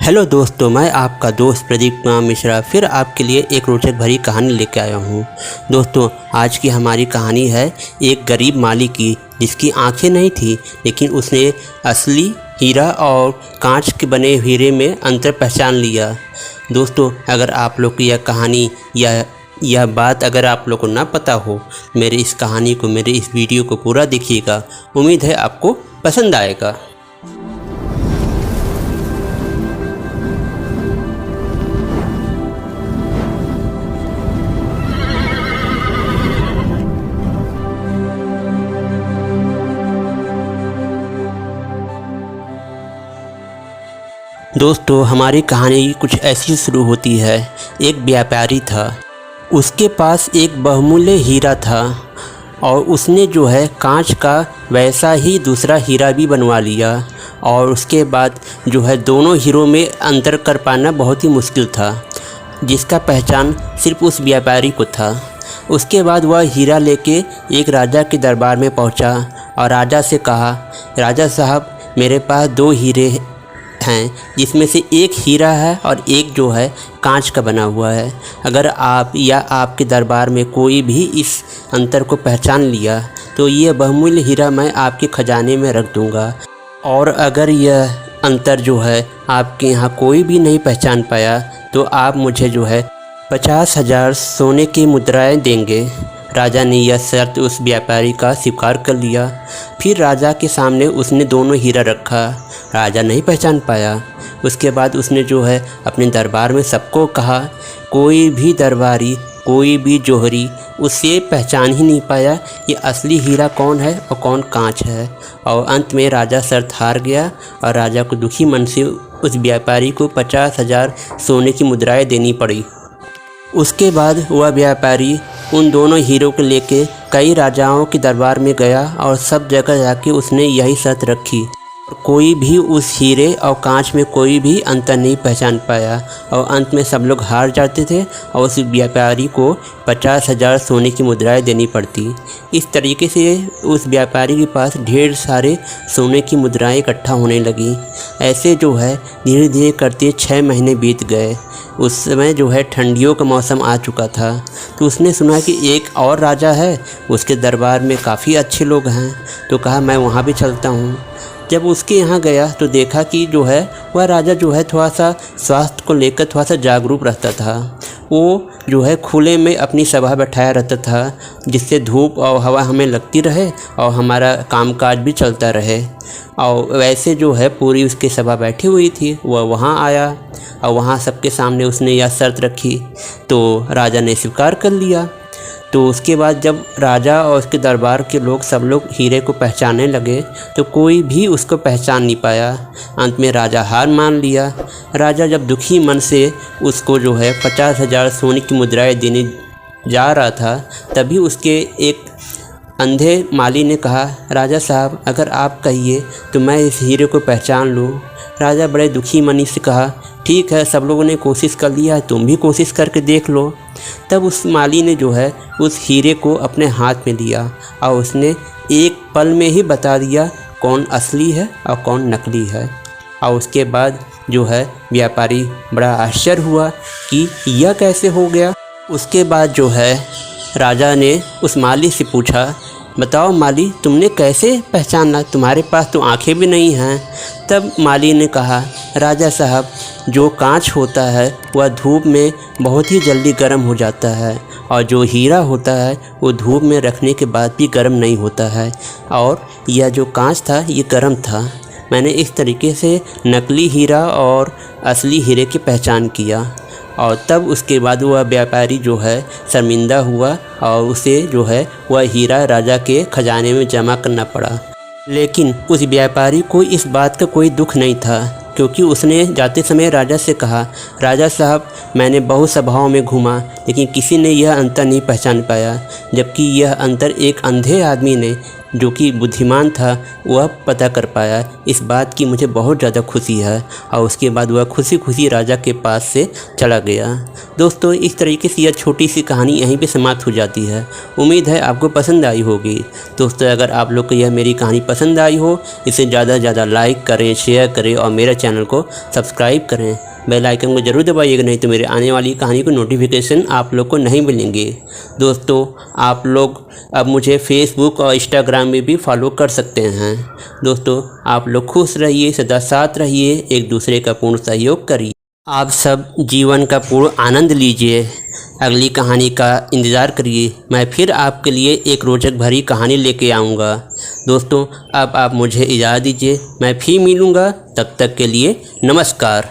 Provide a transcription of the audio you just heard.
Hello दोस्तों, मैं आपका दोस्त प्रदीप कुमार मिश्रा फिर आपके लिए एक रोचक भरी कहानी लेकर आया हूँ। दोस्तों, आज की हमारी कहानी है एक गरीब माली की, जिसकी आंखें नहीं थी, लेकिन उसने असली हीरा और कांच के बने हीरे में अंतर पहचान लिया। दोस्तों, अगर आप लोग की यह कहानी या यह बात अगर आप लोग को ना पता हो, मेरे इस कहानी को, मेरे इस वीडियो को पूरा देखिएगा। उम्मीद है आपको पसंद आएगा। दोस्तों, हमारी कहानी कुछ ऐसी शुरू होती है। एक व्यापारी था, उसके पास एक बहुमूल्य हीरा था और उसने कांच का वैसा ही दूसरा हीरा भी बनवा लिया। और उसके बाद दोनों हीरों में अंतर कर पाना बहुत ही मुश्किल था, जिसका पहचान सिर्फ उस व्यापारी को था। उसके बाद वह हीरा लेके एक राजा के दरबार में पहुंचा और राजा से कहा, राजा साहब, मेरे पास दो हीरे हैं, जिसमें से एक हीरा है और एक कांच का बना हुआ है। अगर आप या आपके दरबार में कोई भी इस अंतर को पहचान लिया तो ये बहुमूल्य हीरा मैं आपके खजाने में रख दूंगा। और अगर यह अंतर आपके यहाँ कोई भी नहीं पहचान पाया तो आप मुझे 50,000 सोने की मुद्राएं देंगे। राजा ने यह शर्त उस व्यापारी का स्वीकार कर लिया। फिर राजा के सामने उसने दोनों हीरा रखा। राजा नहीं पहचान पाया। उसके बाद उसने अपने दरबार में सबको कहा। कोई भी दरबारी, कोई भी जौहरी उसे पहचान ही नहीं पाया ये असली हीरा कौन है और कौन कांच है। और अंत में राजा शर्त हार गया और राजा को दुखी मन से उस व्यापारी को 50,000 सोने की मुद्राएं देनी पड़ी। उसके बाद वह व्यापारी उन दोनों हीरो को लेके कई राजाओं के दरबार में गया और सब जगह जाके उसने यही शर्त रखी। कोई भी उस हीरे और कांच में कोई भी अंतर नहीं पहचान पाया और अंत में सब लोग हार जाते थे और उस व्यापारी को 50,000 सोने की मुद्राएं देनी पड़ती। इस तरीके से उस व्यापारी के पास ढेर सारे सोने की मुद्राएं इकट्ठा होने लगी। ऐसे धीरे धीरे करते 6 महीने बीत गए। उस समय ठंडियों का मौसम आ चुका था। तो उसने सुना कि एक और राजा है, उसके दरबार में काफ़ी अच्छे लोग हैं। तो कहा, मैं वहाँ भी चलता हूँ। जब उसके यहाँ गया तो देखा कि वह राजा थोड़ा सा स्वास्थ्य को लेकर थोड़ा सा जागरूक रहता था। वो खुले में अपनी सभा बैठाया रहता था, जिससे धूप और हवा हमें लगती रहे और हमारा कामकाज भी चलता रहे। और वैसे पूरी उसकी सभा बैठी हुई थी। वह वहाँ आया और वहाँ सबके सामने उसने यह शर्त रखी तो राजा ने स्वीकार कर लिया। तो उसके बाद जब राजा और उसके दरबार के लोग सब लोग हीरे को पहचानने लगे तो कोई भी उसको पहचान नहीं पाया। अंत में राजा हार मान लिया। राजा जब दुखी मन से उसको 50,000 सोने की मुद्राएं देने जा रहा था, तभी उसके एक अंधे माली ने कहा, राजा साहब, अगर आप कहिए तो मैं इस हीरे को पहचान लूँ। राजा बड़े दुखी मनी से कहा, ठीक है, सब लोगों ने कोशिश कर लिया है, तुम भी कोशिश करके देख लो। तब उस माली ने उस हीरे को अपने हाथ में लिया और उसने एक पल में ही बता दिया कौन असली है और कौन नकली है। और उसके बाद व्यापारी बड़ा आश्चर्य हुआ कि यह कैसे हो गया। उसके बाद राजा ने उस माली से पूछा, बताओ माली, तुमने कैसे पहचाना, तुम्हारे पास तो आंखें भी नहीं हैं। तब माली ने कहा, राजा साहब, जो कांच होता है वह धूप में बहुत ही जल्दी गर्म हो जाता है और जो हीरा होता है वो धूप में रखने के बाद भी गर्म नहीं होता है। और यह जो कांच था ये गर्म था। मैंने इस तरीके से नकली हीरा और असली हीरे की पहचान किया। और तब उसके बाद वह व्यापारी शर्मिंदा हुआ और उसे वह हीरा राजा के खजाने में जमा करना पड़ा। लेकिन उस व्यापारी को इस बात का कोई दुख नहीं था, क्योंकि उसने जाते समय राजा से कहा, राजा साहब, मैंने बहुत सभाओं में घूमा लेकिन किसी ने यह अंतर नहीं पहचान पाया, जबकि यह अंतर एक अंधे आदमी ने जो कि बुद्धिमान था वह पता कर पाया। इस बात की मुझे बहुत ज़्यादा खुशी है और उसके बाद वह खुशी खुशी राजा के पास से चला गया। दोस्तों, इस तरीके से यह छोटी सी कहानी यहीं पे समाप्त हो जाती है। उम्मीद है आपको पसंद आई होगी। दोस्तों, अगर आप लोग को यह मेरी कहानी पसंद आई हो, इसे ज़्यादा से ज़्यादा लाइक करें, शेयर करें और मेरे चैनल को सब्सक्राइब करें। बेल आइकन को ज़रूर दबाइएगा, नहीं तो मेरे आने वाली कहानी को नोटिफिकेशन आप लोग को नहीं मिलेंगे। दोस्तों, आप लोग अब मुझे फेसबुक और इंस्टाग्राम में भी फॉलो कर सकते हैं। दोस्तों, आप लोग खुश रहिए, सदा साथ रहिए, एक दूसरे का पूर्ण सहयोग करिए। आप सब जीवन का पूर्ण आनंद लीजिए। अगली कहानी का इंतज़ार करिए, मैं फिर आपके लिए एक रोचक भरी कहानी लेके आऊँगा। दोस्तों, अब आप मुझे इजाज़त दीजिए, मैं फिर मिलूँगा। तब तक के लिए नमस्कार।